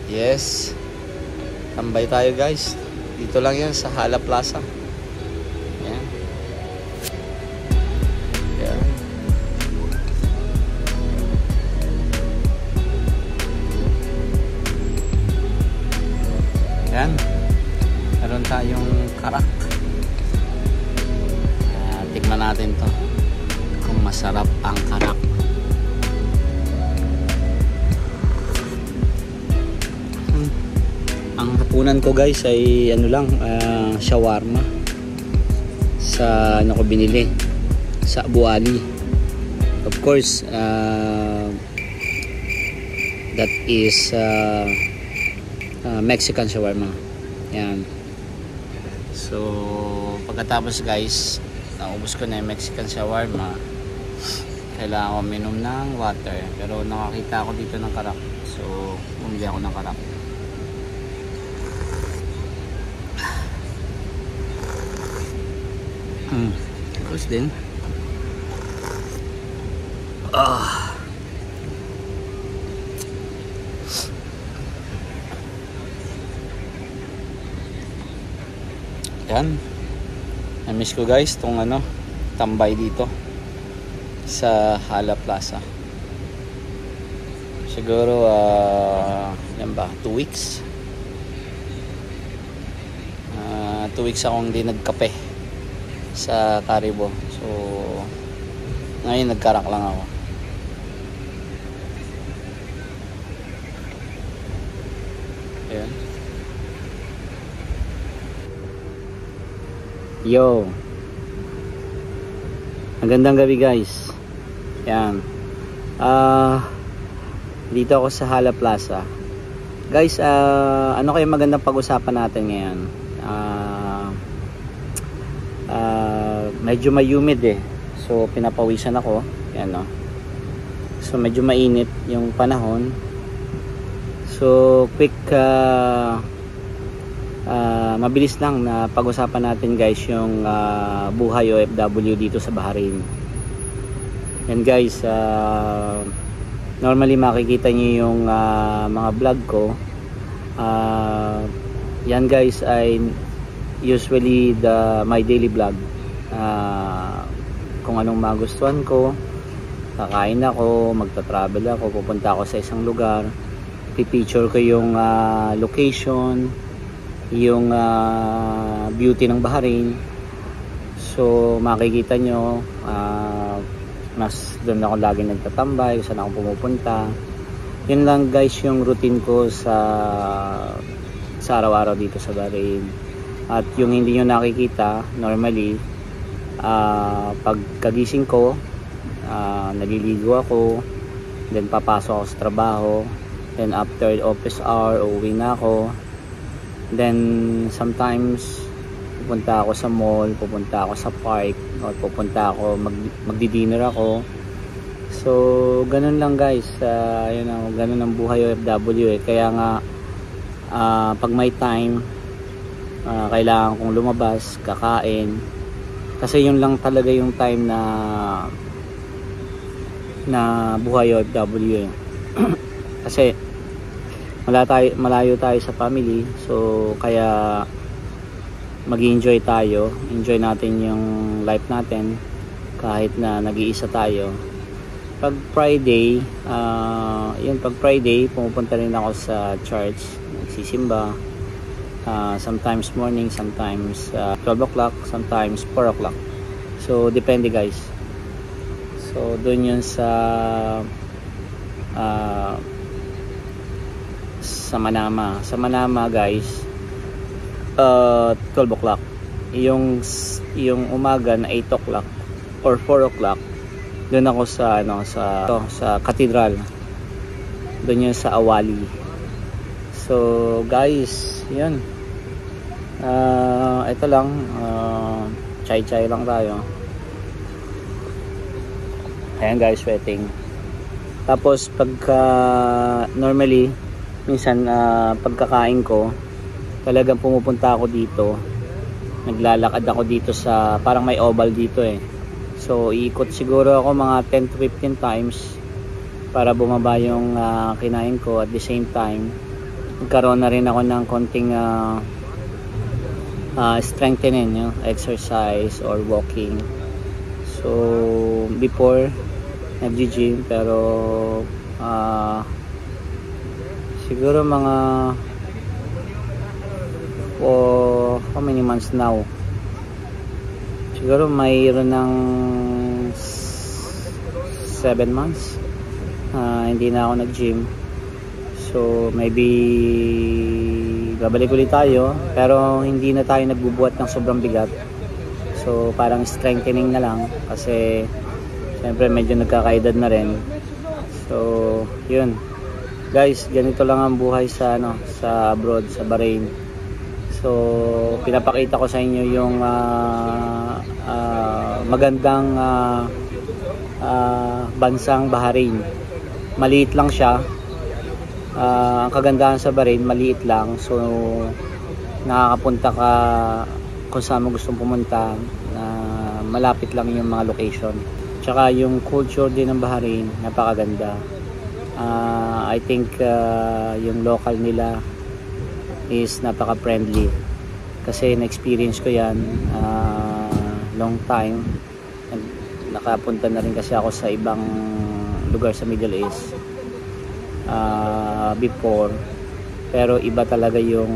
Yes, tambay tayo guys. Dito lang yan sa Hala Plaza. Yan. Yan. Yan. Meron tayong karak. Tikman natin to kung masarap ang karak. Ang hapunan ko guys ay ano lang, shawarma sa ano ko binili sa Abu Ali. Of course, that is Mexican shawarma. Yan. So pagkatapos guys, naubos ko na yung Mexican shawarma, kailangan ko minom ng water, pero nakakita ako dito ng karak, so bumili ako ng karak. Tapos din yan. Na-miss ko guys tong ano, tambay dito sa Hala Plaza. Siguro yan ba, 2 weeks 2 weeks akong hindi nagkape sa Caribou. So ngayon nagkarak lang ako. Ayan. Yo, magandang gabi guys. Yan. Dito ako sa Hala Plaza guys. Ano kayo magandang pag-usapan natin ngayon? Medyo may humid so pinapawisan ako. Yan, no? So medyo mainit yung panahon. So quick mabilis lang na pag-usapan natin guys yung buhay OFW dito sa Bahrain. Yan guys, normally makikita niyo yung mga vlog ko. Yan guys ay usually my daily vlog. Kung anong magustuhan ko, kakain ako, magta-travel ako, pupunta ako sa isang lugar, pipicture ko yung location, yung beauty ng Bahrain. So makikita nyo, mas doon ako lagi nagtatambay, saan ako pumupunta. Yun lang guys yung routine ko sa araw-araw dito sa Bahrain. At yung hindi nyo nakikita normally, pagkagising ko, naliligo ako, then papasok ako sa trabaho, then after office hour uuwi na ako, then sometimes pupunta ako sa mall, pupunta ako sa park, o pupunta ako, magdi-dinner ako. So ganun lang guys, yun ang ganun ang buhay OFW kaya nga pag may time, kailangan kong lumabas, kakain, kasi yun lang talaga yung time na buhay OFW kasi malayo tayo sa family, so kaya mag-enjoy tayo, enjoy natin yung life natin kahit na nag-iisa tayo. Pag Friday, pag Friday pumupunta rin ako sa church, nagsisimba, sometimes morning, sometimes 12 o'clock, sometimes 4 o'clock. So depende guys. So doon yun sa Manama guys, 12 o'clock. Yung umaga na 8 o'clock or 4 o'clock, doon ako sa cathedral. Doon yun sa Awali. So guys, yun. Ito lang, chai lang tayo. Ayan guys, waiting. Tapos pagka normally minsan pagkakain ko, talagang pumupunta ako dito, naglalakad ako dito sa parang may oval dito so iikot siguro ako mga 10 to 15 times para bumaba yung kinain ko. At the same time nagkaroon na rin ako ng konting strengthening, exercise or walking. So before nag-gym, pero siguro mga how many months now, siguro mayroon ng 7 months hindi na ako nag-gym. So maybe babalik ulit tayo, pero hindi na tayo nagbubuhat ng sobrang bigat. So parang strengthening na lang, kasi siyempre medyo nagkakaedad na rin. So yun guys, ganito lang ang buhay sa sa abroad, sa Bahrain. So pinapakita ko sa inyo yung magandang bansang Bahrain. Maliit lang siya. Ang kagandahan sa Bahrain, maliit lang, so nakakapunta ka kung saan mo gustong pumunta, malapit lang yung mga location. Tsaka yung culture din ng Bahrain, napakaganda. I think yung local nila is napaka-friendly, kasi na-experience ko yan long time. Nakapunta na rin kasi ako sa ibang lugar sa Middle East before, pero iba talaga yung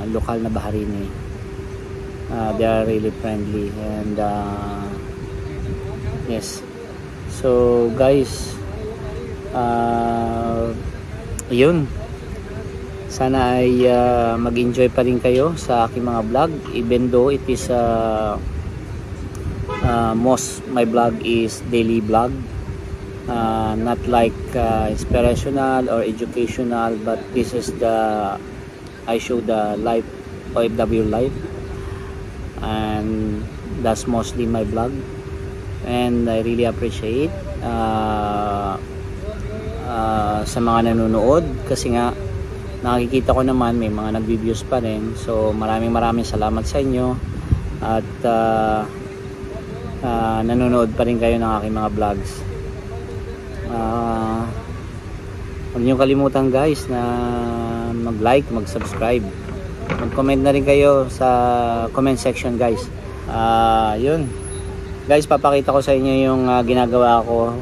lokal na Bahraini. They are really friendly, and yes. So guys, yun, sana ay mag-enjoy pa rin kayo sa aking mga vlog, even though it is most my vlog is daily vlog, not like inspirational or educational, but this is I show the life, OFW life, and that's mostly my vlog. And I really appreciate sa mga nanonood, kasi nga nakikita ko naman may mga nag-views pa rin. So maraming salamat sa inyo, at nanonood pa rin kayo ng aking mga vlogs. Huwag niyo kalimutan guys na mag-like, mag-subscribe, mag-comment na rin kayo sa comment section guys. Yun guys, papakita ko sa inyo yung ginagawa ko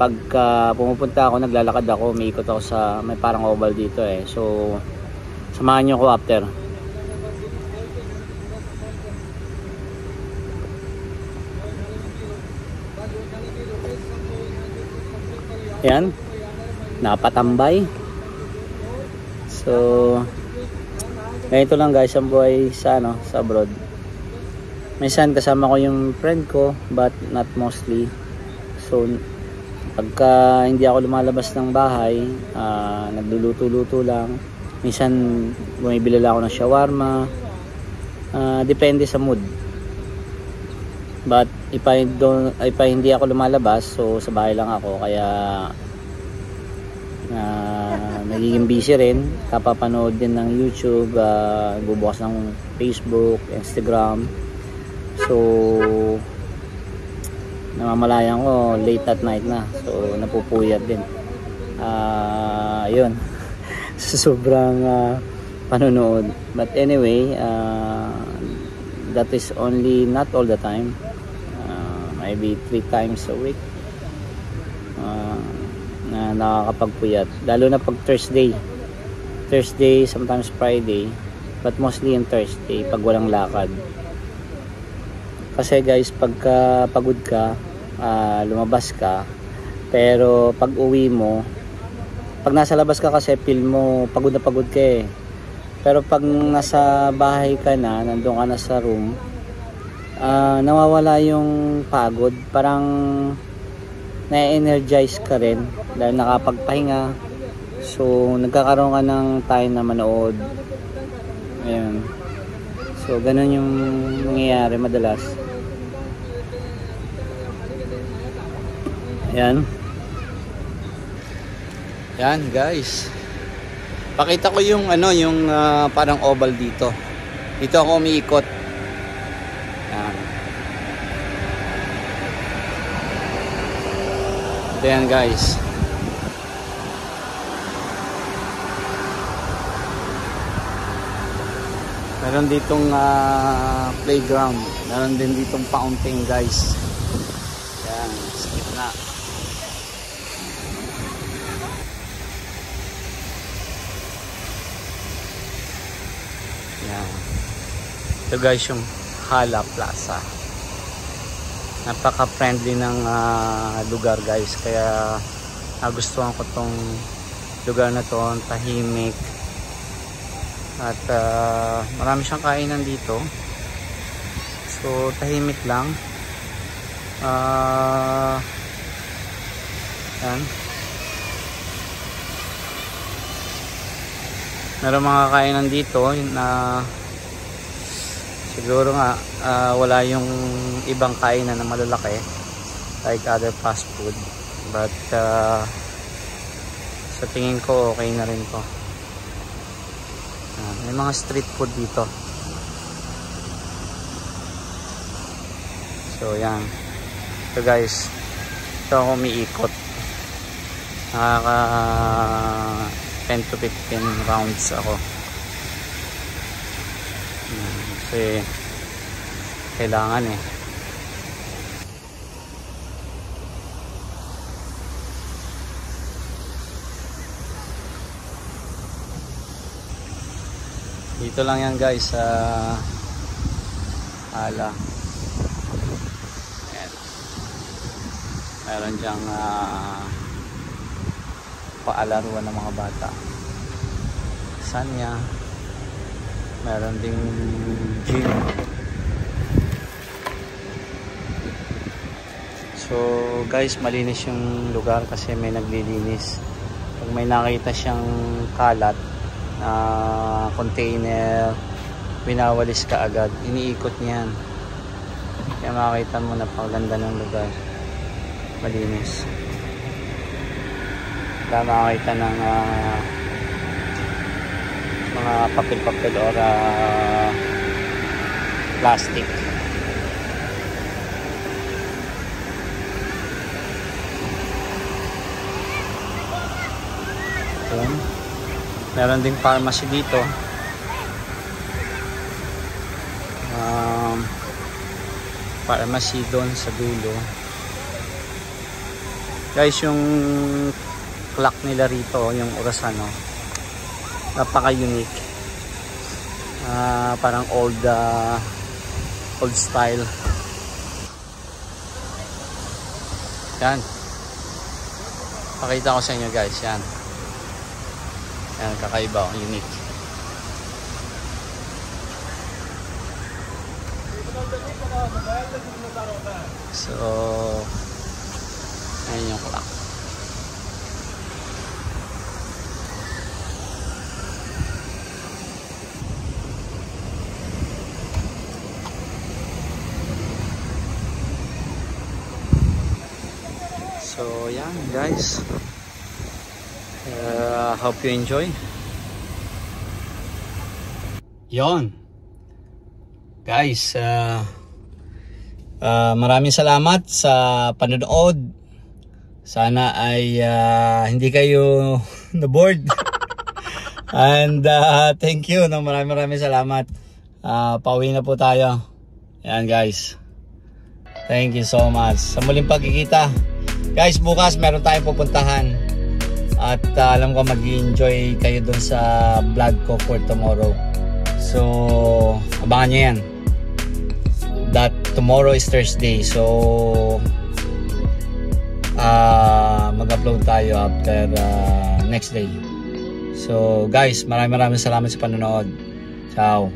pagka pumupunta ako, naglalakad ako, umiikot ako sa may parang oval dito so samahan niyo ko after. Yan, napatambay. So ganito lang guys ang buhay sa sa abroad. Minsan kasama ko yung friend ko, but not mostly. So pagka hindi ako lumalabas ng bahay, nagluluto-luto lang. Minsan bumibili lang ako ng shawarma, depende sa mood. But if hindi ako lumalabas, so sa bahay lang ako, kaya nagiging busy rin, kapapanood din ng YouTube, bubukas ng Facebook, Instagram. So namamalayan ko late at night na, so napupuyat din. Yun sobrang panonood. But anyway, that is only not all the time, maybe 3 times a week na nakakapagpuyat, lalo na pag Thursday, sometimes Friday, but mostly on Thursday pag walang lakad. Kasi guys, pagka pagod ka, lumabas ka, pero pag uwi mo, pag nasa labas ka kasi feel mo pagod na pagod ka pero pag nasa bahay ka na, nandun ka na sa room, nawawala yung pagod, parang na-energize ka rin dahil nakapagpahinga. So nagkakaroon ka ng time na manood. Ayun. So ganun yung nangyayari madalas. Ayan. Yan guys, pakita ko yung yung parang oval dito. Dito ako umiikot. Yan. Ito yan guys. Meron ditong playground. Meron din ditong fountain, guys. Yan, skip na. Yan. Ito guys yung Hala Plaza. Napaka-friendly ng lugar, guys. Kaya nagustuhan ko tong lugar na to. Tahimik. At marami siyang kainan dito. So tahimik lang. Yan. Meron mga kainan dito na siguro nga wala yung ibang kainan na malalaki like other fast food, but sa tingin ko okay na rin to. May mga street food dito. So yan. So guys, ito ako umiikot. Nakaka 10 to 15 rounds ako. Kasi kailangan eh. Dito lang yan guys sa Hala. Ayan. Meron dyang paalaruan ng mga bata. Sanya. Meron ding gym. So guys, malinis yung lugar kasi may naglilinis. Pag may nakita siyang kalat na container, binawalis ka agad, iniikot niyan. Kaya makikita mo na paganda ng lugar, malinis. Wala makikita ng mga papel-papel or plastic. Ayan. Meron ding pharmacy dito. Pharmacy doon sa dulo. Guys, yung clock nila rito, yung orasan, no? Napaka-unique. Parang old style. Yan. Pakita ko sa inyo guys, yan. Yan, kakaiba, unique. So, ayun yung clock. So, yan guys. Hope you enjoy. Yon. Guys, maraming salamat sa panonood. Sana ay hindi kayo na-bored. And thank you. No? Maraming salamat. Pauwi na po tayo. Yan guys. Thank you so much. Sa muling pagkikita. Guys, bukas meron tayong pupuntahan. At alam ko mag-enjoy kayo dun sa vlog ko for tomorrow. So, abangan nyo yan. That tomorrow is Thursday. So, mag-upload tayo after next day. So, guys, maraming salamat sa panonood. Ciao.